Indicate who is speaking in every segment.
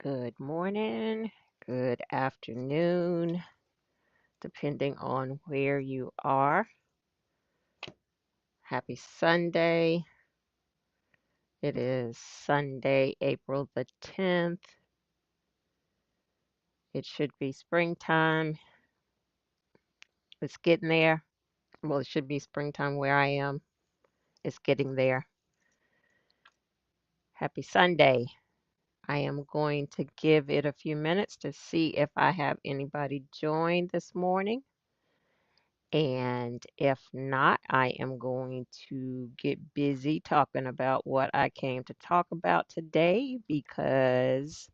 Speaker 1: Good morning, good afternoon, depending on where you are. Happy Sunday. It is Sunday, April the 10th. It should be springtime. It's getting there. Well, it should be springtime where I am. It's getting there. Happy Sunday. I am going to give it a few minutes to see if I have anybody join this morning. And if not, I am going to get busy talking about what I came to talk about today because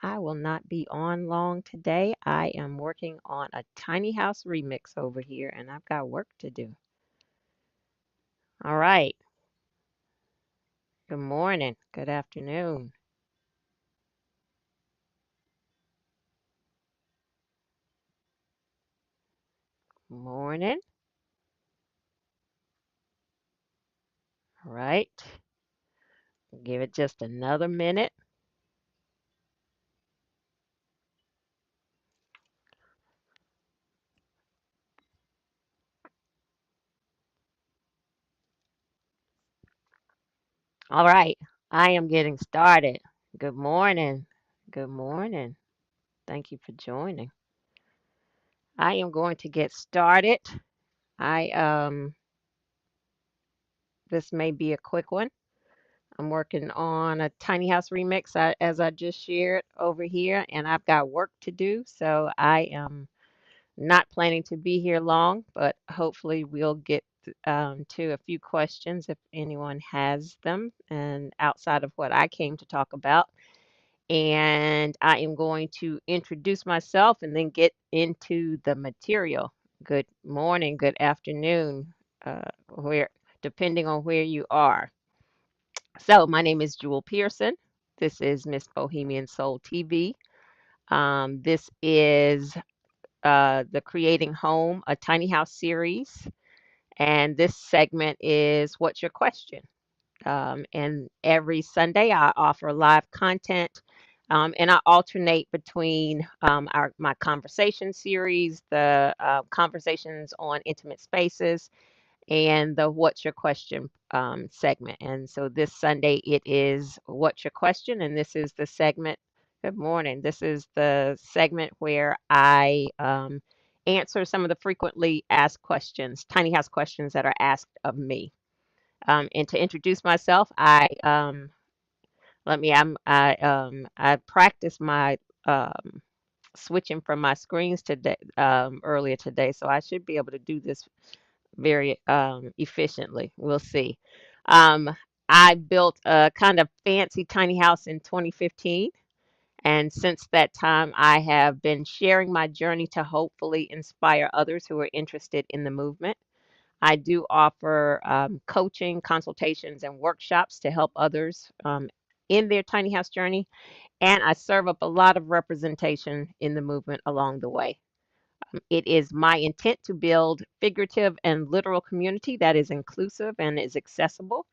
Speaker 1: I will not be on long today. I am working on a tiny house remix over here and I've got work to do. All right. Good morning. Good afternoon. Morning. All right. Give it just another minute. All right. I am getting started. Good morning. Good morning. Thank you for joining. I am going to get started. I This may be a quick one. I'm working on a tiny house remix as I just shared over here, and I've got work to do, so I am not planning to be here long, but hopefully we'll get to a few questions if anyone has them, and outside of what I came to talk about. And I am going to introduce myself and then get into the material. Good morning, good afternoon, where depending on where you are. So my name is Jewel Pearson. This is Miss Bohemian Soul TV. This is the Creating Home, a tiny house series, and this segment is What's Your Question? And every Sunday, I offer live content, and I alternate between my conversation series, the conversations on intimate spaces, and the What's Your Question segment. And so this Sunday, it is What's Your Question? And this is the segment. Good morning. This is the segment where I answer some of the frequently asked questions, tiny house questions that are asked of me. And to introduce myself, I practiced my switching from my screens today earlier today, so I should be able to do this very efficiently. We'll see. Um, I built a kind of fancy tiny house in 2015. And since that time, I have been sharing my journey to hopefully inspire others who are interested in the movement. I do offer coaching, consultations, and workshops to help others in their tiny house journey. And I serve up a lot of representation in the movement along the way. It is my intent to build figurative and literal community that is inclusive and is accessible.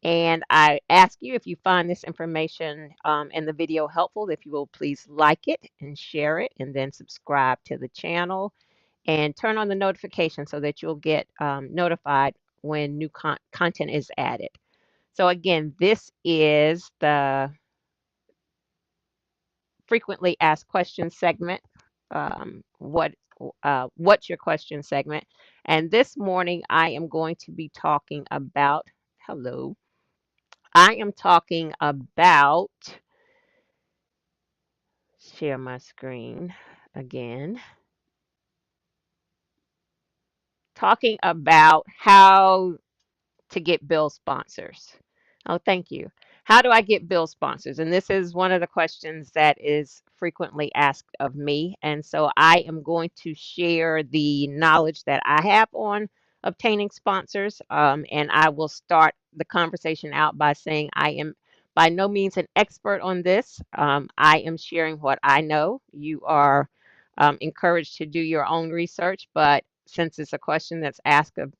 Speaker 1: And I ask you, if you find this information and the video helpful, if you will please like it and share it, and then subscribe to the channel and turn on the notification so that you'll get notified when new content is added. So again, this is the frequently asked questions segment. What's your question segment? And this morning I am going to be talking about, hello, I am talking about, share my screen again, talking about how to get bill sponsors. Oh, thank you. How do I get bill sponsors? And this is one of the questions that is frequently asked of me. And so I am going to share the knowledge that I have on obtaining sponsors. And I will start the conversation out by saying I am by no means an expert on this. I am sharing what I know. You are encouraged to do your own research, but since it's a question that's asked of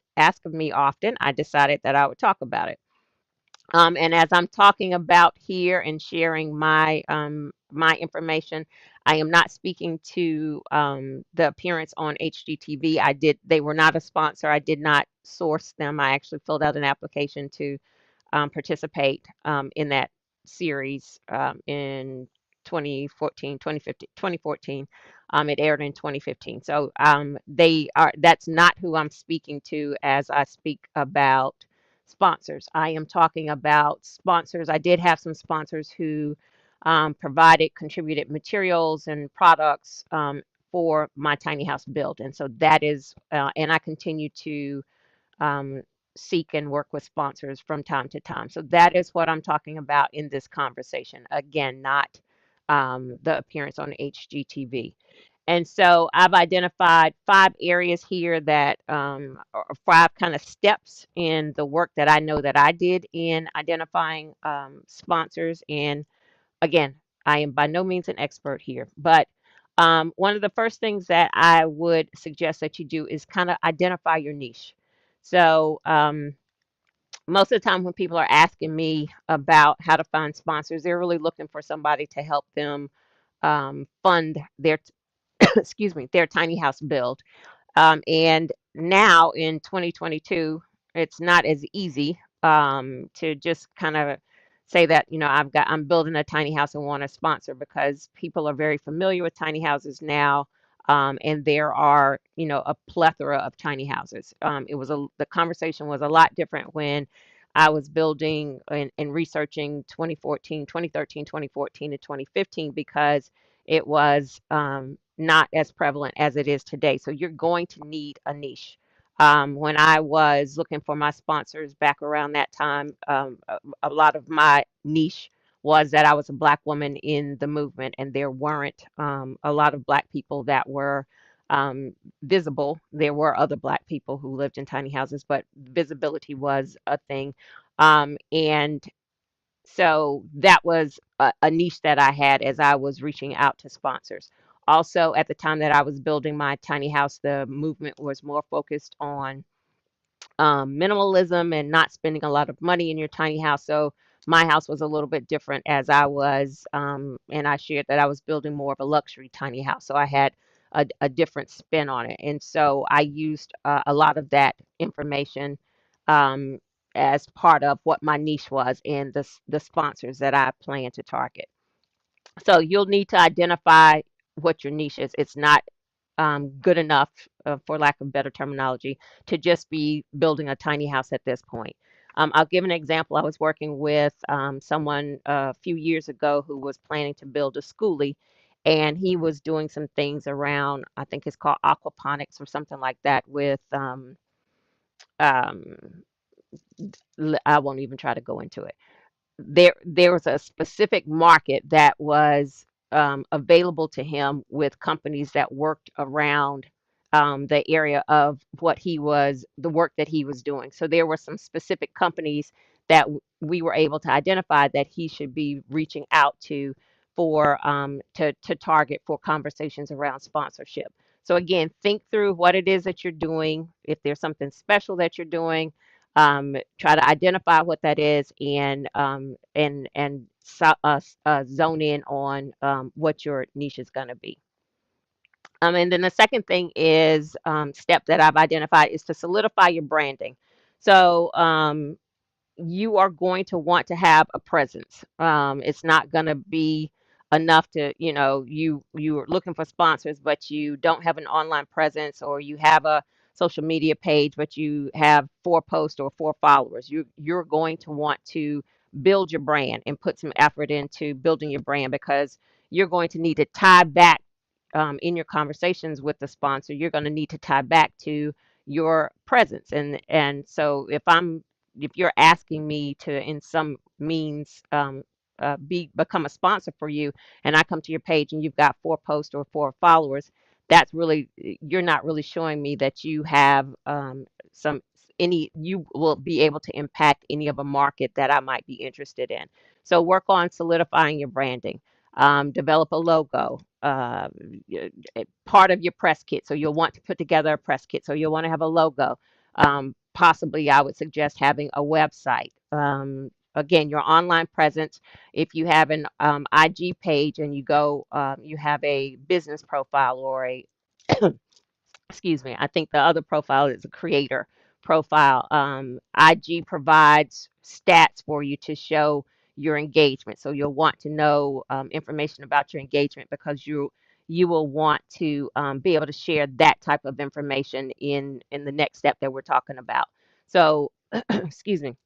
Speaker 1: me often, I decided that I would talk about it. And as I'm talking about here and sharing my my information. I am not speaking to the appearance on HGTV. They were not a sponsor. I did not source them. I actually filled out an application to participate in that series in 2014, 2015, 2014. It aired in 2015. So that's not who I'm speaking to as I speak about sponsors. I am talking about sponsors. I did have some sponsors who contributed materials and products for my tiny house build. And so that is, and I continue to um, seek and work with sponsors from time to time. So that is what I'm talking about in this conversation. Again, not the appearance on HGTV. And so I've identified 5 areas here that are 5 kind of steps in the work that I know that I did in identifying sponsors. And again, I am by no means an expert here, but one of the first things that I would suggest that you do is kind of identify your niche. So, most of the time when people are asking me about how to find sponsors, they're really looking for somebody to help them fund their, excuse me, their tiny house build. And now in 2022, it's not as easy to just kind of say that, I'm building a tiny house and want a sponsor because people are very familiar with tiny houses now. And there are, a plethora of tiny houses. The conversation was a lot different when I was building and researching 2014, 2013, 2014, and 2015 because it was not as prevalent as it is today. So you're going to need a niche. When I was looking for my sponsors back around that time, a lot of my niche was that I was a Black woman in the movement, and there weren't a lot of Black people that were um, visible. There were other Black people who lived in tiny houses, but visibility was a thing. And so that was a niche that I had as I was reaching out to sponsors. Also, at the time that I was building my tiny house, the movement was more focused on minimalism and not spending a lot of money in your tiny house. So my house was a little bit different as I was, and I shared that I was building more of a luxury tiny house. So I had a different spin on it. And so I used a lot of that information um, as part of what my niche was and the sponsors that I plan to target. So you'll need to identify what your niche is. It's not good enough, for lack of better terminology, to just be building a tiny house at this point. I'll give an example. I was working with someone a few years ago who was planning to build a schoolie, and he was doing some things around, I think it's called aquaponics or something like that, with um, I won't even try to go into it. There was a specific market that was available to him with companies that worked around the area of the work that he was doing. So there were some specific companies that we were able to identify that he should be reaching out to for to target for conversations around sponsorship. So again, think through what it is that you're doing. If there's something special that you're doing, try to identify what that is and zone in on what your niche is going to be. And then the second thing is step that I've identified is to solidify your branding. So you are going to want to have a presence. It's not going to be enough to, you're looking for sponsors, but you don't have an online presence, or you have a social media page, but you have 4 posts or 4 followers. You're going to want to build your brand and put some effort into building your brand, because you're going to need to tie back in your conversations with the sponsor. You're going to need to tie back to your presence, and so if you're asking me to, in some means, become a sponsor for you, and I come to your page and you've got 4 posts or 4 followers, that's really, you're not really showing me that you have some any you will be able to impact any of a market that I might be interested in. So work on solidifying your branding. Develop a logo. Part of your press kit. So you'll want to put together a press kit. So you'll want to have a logo. Possibly, I would suggest having a website, again, your online presence. If you have an IG page and you go, you have a business profile or a excuse me, I think the other profile is a creator profile. IG provides stats for you to show your engagement. So you'll want to know information about your engagement because you will want to be able to share that type of information in the next step that we're talking about. So, excuse me,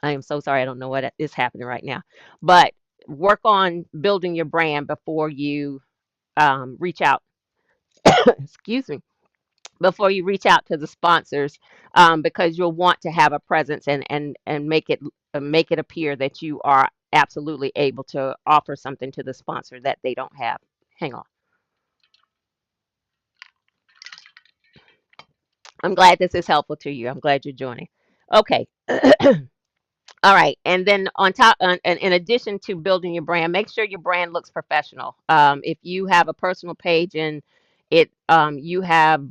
Speaker 1: I am so sorry. I don't know what is happening right now, but work on building your brand before you reach out. Excuse me, before you reach out to the sponsors, because you'll want to have a presence and make it appear that you are absolutely able to offer something to the sponsor that they don't have. Hang on. I'm glad this is helpful to you. I'm glad you're joining. Okay. All right, and then on top, and in addition to building your brand, make sure your brand looks professional. If you have a personal page and you have,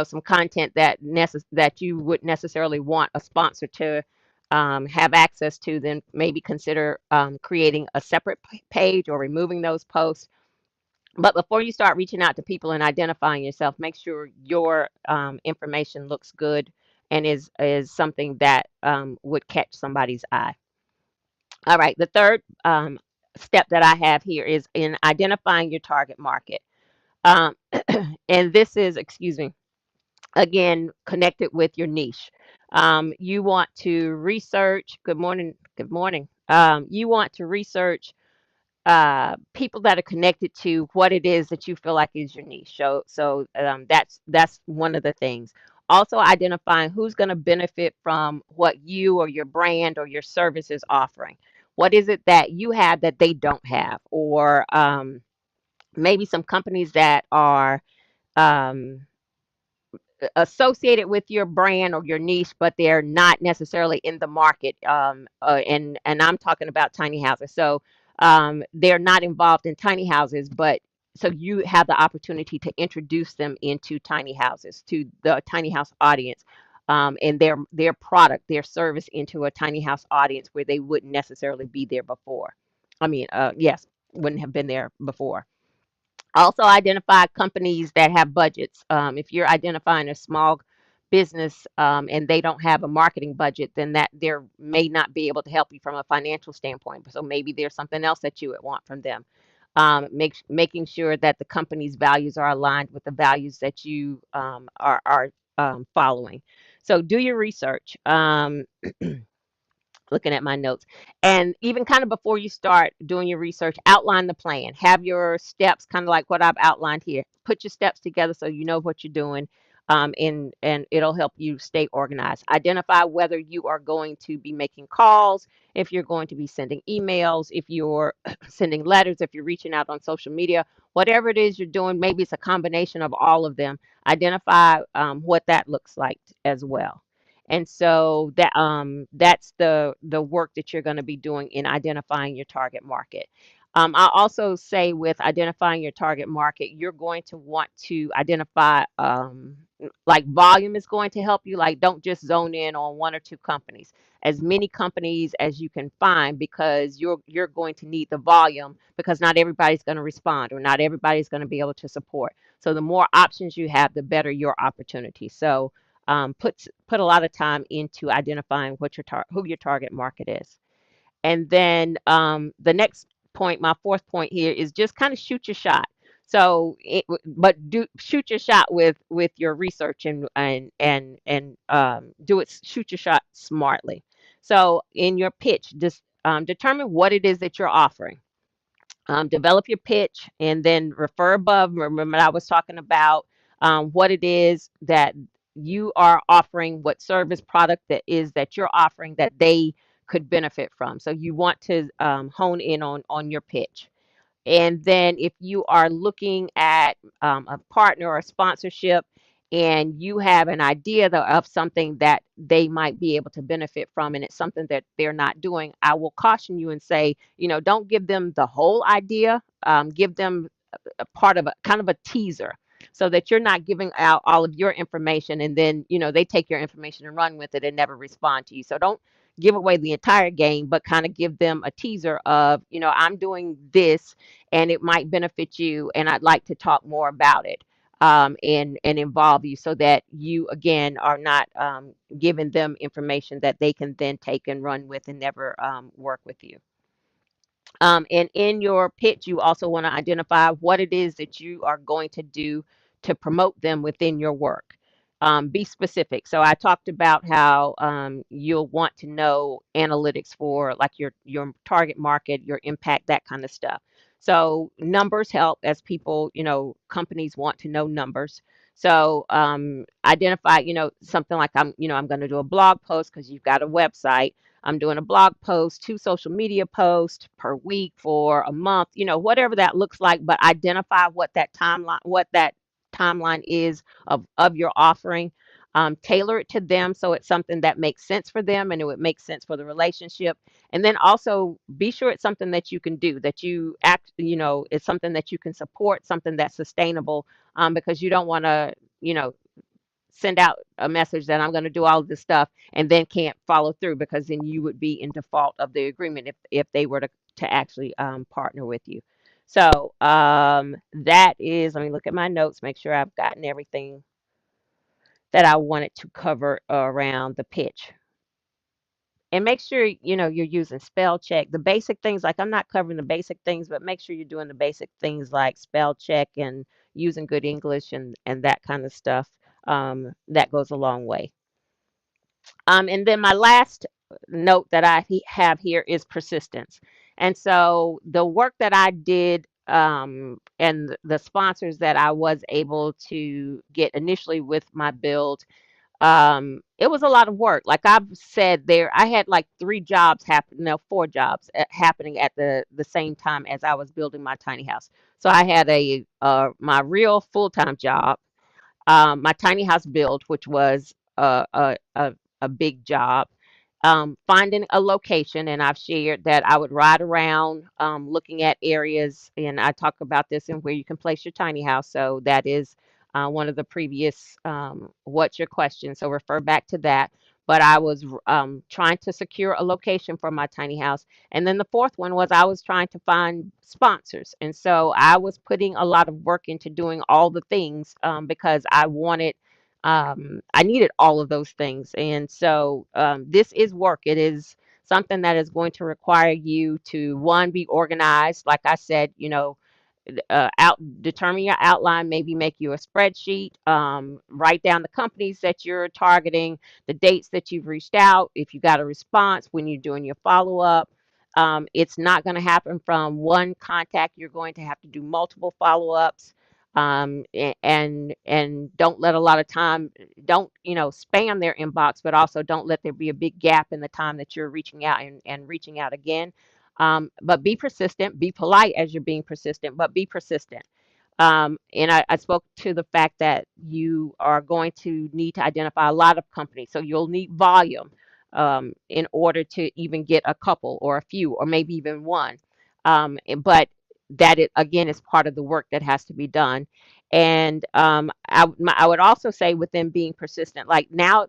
Speaker 1: some content that you would necessarily want a sponsor to have access to, then maybe consider creating a separate page or removing those posts. But before you start reaching out to people and identifying yourself, make sure your information looks good and is something that would catch somebody's eye. All right, the third step that I have here is in identifying your target market. Um, and this is, excuse me, again, connected with your niche. You want to research, good morning, good morning. You want to research people that are connected to what it is that you feel like is your niche. So that's one of the things. Also, identifying who's going to benefit from what you or your brand or your service is offering. What is it that you have that they don't have, or maybe some companies that are um, associated with your brand or your niche, but they're not necessarily in the market. And I'm talking about tiny houses. So they're not involved in tiny houses, but so you have the opportunity to introduce them into tiny houses to the tiny house audience. And their product, their service into a tiny house audience where they wouldn't necessarily be there before. I mean, yes, wouldn't have been there before. Also, identify companies that have budgets. If you're identifying a small business and they don't have a marketing budget, then that there may not be able to help you from a financial standpoint. So maybe there's something else that you would want from them. Making sure that the company's values are aligned with the values that you are following. So do your research. Looking at my notes, and even kind of before you start doing your research, outline the plan, have your steps kind of like what I've outlined here. Put your steps together so you know what you're doing, and it'll help you stay organized. Identify whether you are going to be making calls, if you're going to be sending emails, if you're sending letters, if you're reaching out on social media, whatever it is you're doing. Maybe it's a combination of all of them. Identify what that looks like as well. And so that's the work that you're going to be doing in identifying your target market. I also say with identifying your target market, you're going to want to identify like volume is going to help you. Like don't just zone in on one or two companies. As many companies as you can find because you're going to need the volume because not everybody's going to respond or not everybody's going to be able to support. So the more options you have, the better your opportunity. So put a lot of time into identifying what who your target market is. And then the next point, my fourth point here is just kind of shoot your shot. So, but do shoot your shot with your research and do it. Shoot your shot smartly. So, in your pitch, just determine what it is that you're offering. Develop your pitch and then refer above. Remember, I was talking about what it is that you are offering, what service product that is that you're offering that they could benefit from. So you want to hone in on your pitch. And then if you are looking at a partner or a sponsorship and you have an idea of something that they might be able to benefit from and it's something that they're not doing, I will caution you and say, don't give them the whole idea. Give them a part of a kind of a teaser. so that you're not giving out all of your information and then, they take your information and run with it and never respond to you. So don't give away the entire game, but kind of give them a teaser of, I'm doing this and it might benefit you and I'd like to talk more about it. And involve you so that you again are not giving them information that they can then take and run with and never work with you. And in your pitch, you also want to identify what it is that you are going to do to promote them within your work. Be specific. So I talked about how you'll want to know analytics for like your target market, your impact, that kind of stuff. So numbers help as people, companies want to know numbers. So identify, something like I'm going to do a blog post because you've got a website. I'm doing a blog post, 2 social media posts per week for a month, whatever that looks like, but identify what that timeline is of your offering. Tailor it to them so it's something that makes sense for them and it would make sense for the relationship. And then also be sure it's something that you can do, that you act, it's something that you can support, something that's sustainable, because you don't want to, you know, send out a message that I'm going to do all of this stuff and then can't follow through, because then you would be in default of the agreement if they were to actually partner with you. So that is, let me look at my notes, make sure I've gotten everything that I wanted to cover around the pitch. And make sure you're using spell check. The basic things, like I'm not covering the basic things, but make sure you're doing the basic things like spell check and using good English and that kind of stuff. That goes a long way. And then my last note that have here is persistence. And so the work that I did and the sponsors that I was able to get initially with my build, it was a lot of work. Like I've said there, I had like 3 jobs happen, no, 4 jobs happening at the same time as I was building my tiny house. So I had my real full-time job, my tiny house build, which was a big job. Finding a location, and I've shared that I would ride around looking at areas, and I talk about this and where you can place your tiny house. So that is one of the previous what's your question? So refer back to that. But I was trying to secure a location for my tiny house. And then the fourth one was I was trying to find sponsors. And so I was putting a lot of work into doing all the things because I needed all of those things. And so this is work. It is something that is going to require you to, one, be organized. Like I said, out determine your outline, maybe make you a spreadsheet, write down the companies that you're targeting, the dates that you've reached out, if you got a response, when you're doing your follow-up. It's not going to happen from one contact. You're going to have to do multiple follow-ups. And don't let a lot of time, don't spam their inbox, but also don't let there be a big gap in the time that you're reaching out and reaching out again. But be persistent, be polite as you're being persistent, but be persistent. And I spoke to the fact that you are going to need to identify a lot of companies. So you'll need volume in order to even get a couple or a few or maybe even one. But that it again is part of the work that has to be done. And I would also say within being persistent, like now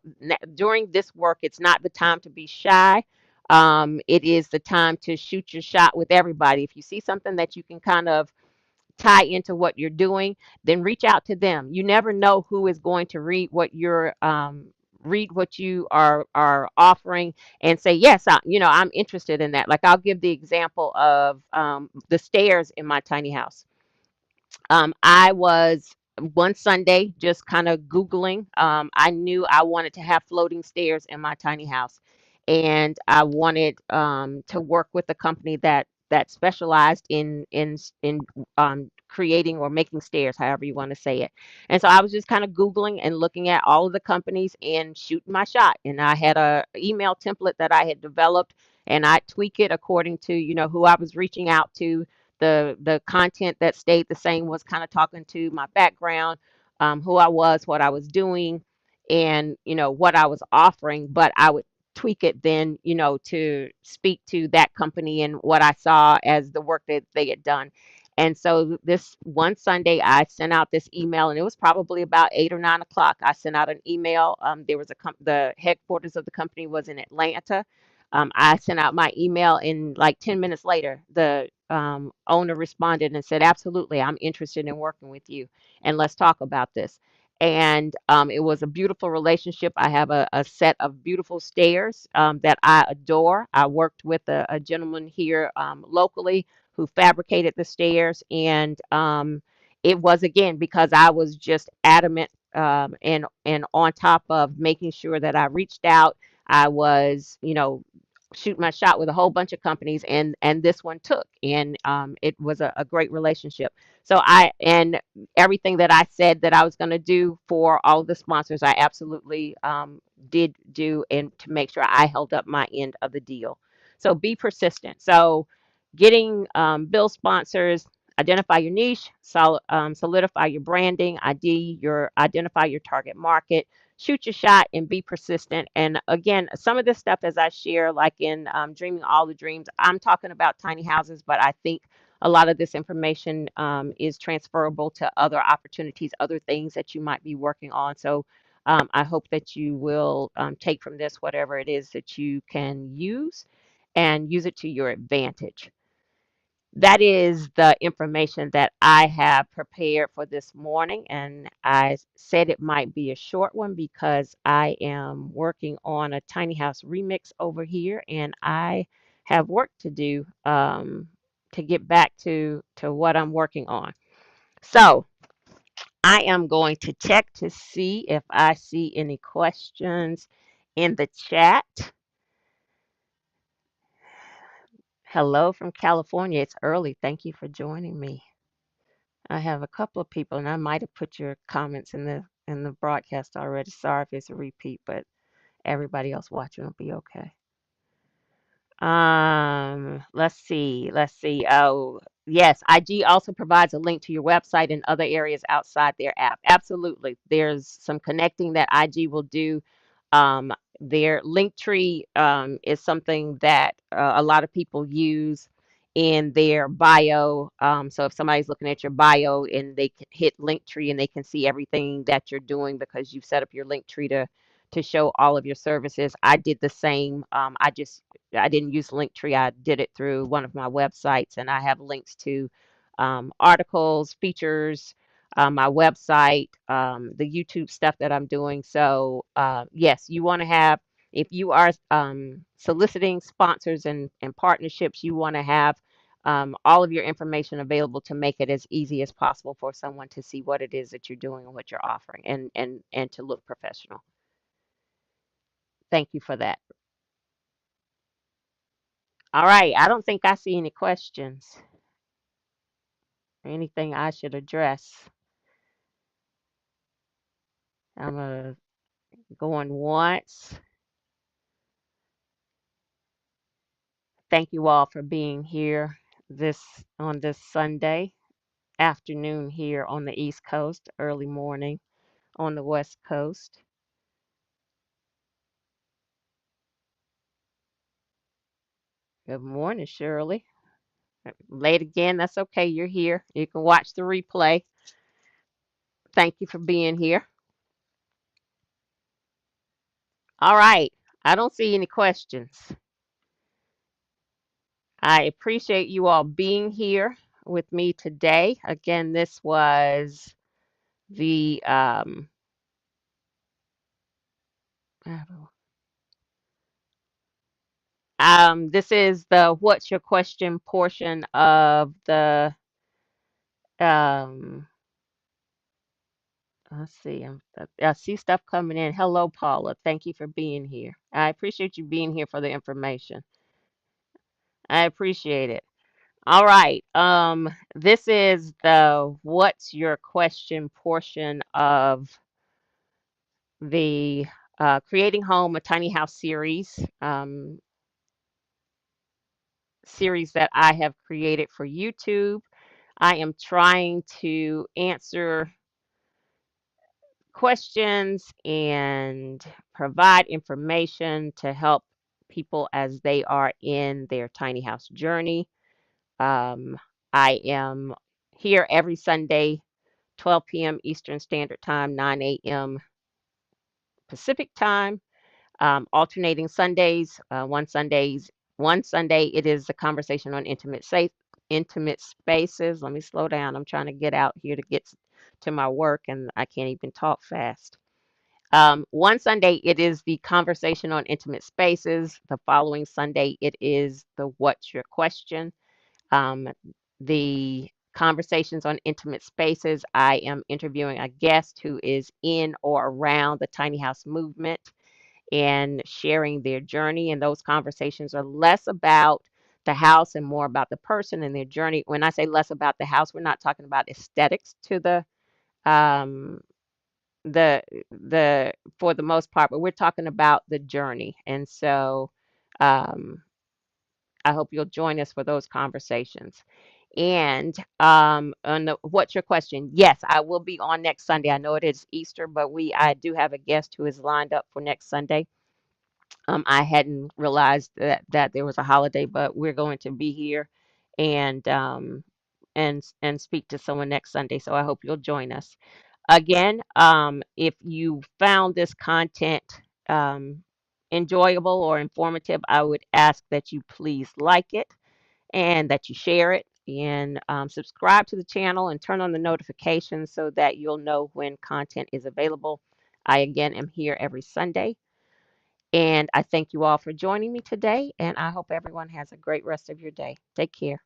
Speaker 1: during this work, it's not the time to be shy. It is the time to shoot your shot with everybody. If you see something that you can kind of tie into what you're doing, then reach out to them. You never know who is going to read what you are offering and say, yes, I'm interested in that. Like I'll give the example of the stairs in my tiny house. I was one Sunday just kind of Googling. I knew I wanted to have floating stairs in my tiny house, and I wanted to work with a company that specialized in creating or making stairs, however you want to say it. And so I was just kind of Googling and looking at all of the companies and shooting my shot. And I had a email template that I had developed, and I tweak it according to who I was reaching out to. The content that stayed the same was kind of talking to my background, who I was, what I was doing, and what I was offering. But I would tweak it then, to speak to that company and what I saw as the work that they had done. And so this one Sunday, I sent out this email, and it was probably about 8 or 9 o'clock. I sent out an email. There was the headquarters of the company was in Atlanta. I sent out my email, and like 10 minutes later, the owner responded and said, "Absolutely, I'm interested in working with you, and let's talk about this." And it was a beautiful relationship. I have a set of beautiful stairs that I adore. I worked with a gentleman here locally who fabricated the stairs, and it was again because I was just adamant and on top of making sure that I reached out. I was, shoot my shot with a whole bunch of companies, and this one took, and it was a great relationship. So and everything that I said that I was going to do for all of the sponsors, I absolutely did do, and to make sure I held up my end of the deal. So be persistent. So getting bill sponsors, identify your niche, solidify your branding, identify your target market, shoot your shot, and be persistent. And again, some of this stuff, as I share, like in Dreaming All the Dreams, I'm talking about tiny houses, but I think a lot of this information is transferable to other opportunities, other things that you might be working on. So I hope that you will take from this whatever it is that you can use and use it to your advantage. That is the information that I have prepared for this morning. And I said it might be a short one because I am working on a tiny house remix over here, and I have work to do to get back to what I'm working on. So I am going to check to see if I see any questions in the chat. Hello from California. It's early. Thank you for joining me. I have a couple of people, and I might have put your comments in the broadcast already. Sorry if it's a repeat, but everybody else watching will be okay. Let's see. Oh, yes, IG also provides a link to your website and other areas outside their app. Absolutely. There's some connecting that IG will do. Um, their link tree is something that a lot of people use in their bio. So if somebody's looking at your bio and they can hit link tree and they can see everything that you're doing because you've set up your link tree to show all of your services. I did the same. I didn't use Linktree. I did it through one of my websites, and I have links to articles, features, my website, the YouTube stuff that I'm doing. So yes, you want to have, if you are soliciting sponsors and partnerships, you want to have all of your information available to make it as easy as possible for someone to see what it is that you're doing and what you're offering, and to look professional. Thank you for that. All right. I don't think I see any questions or anything I should address. I'm going once. Thank you all for being here this Sunday afternoon here on the East Coast, early morning on the West Coast. Good morning, Shirley. Late again, that's okay. You're here. You can watch the replay. Thank you for being here. All right. I don't see any questions. I appreciate you all being here with me today. Again, this was the this is the what's your question portion of the um let's see. I see stuff coming in. Hello, Paula. Thank you for being here. I appreciate you being here for the information. I appreciate it. All right. This is the what's your question portion of the Creating Home, a Tiny House series that I have created for YouTube. I am trying to answer questions and provide information to help people as they are in their tiny house journey. Um, I am here every Sunday, 12 p.m. Eastern Standard Time, 9 a.m. Pacific Time. Alternating Sundays. One Sunday it is a conversation on intimate spaces. Let me slow down. I'm trying to get out here to get to my work, and I can't even talk fast. One Sunday it is the conversation on intimate spaces. The following Sunday it is the What's Your Question. Um, the conversations on intimate spaces. I am interviewing a guest who is in or around the tiny house movement and sharing their journey. And those conversations are less about the house and more about the person and their journey. When I say less about the house, we're not talking about aesthetics to um, the for the most part, but we're talking about the journey. And so um, I hope you'll join us for those conversations. And on what's your question? Yes, I will be on next Sunday. I know it is Easter, but I do have a guest who is lined up for next Sunday. I hadn't realized that there was a holiday, but we're going to be here and and speak to someone next Sunday. So I hope you'll join us. Again, if you found this content um, enjoyable or informative, I would ask that you please like it and that you share it and subscribe to the channel and turn on the notifications so that you'll know when content is available. I again am here every Sunday. And I thank you all for joining me today, and I hope everyone has a great rest of your day. Take care.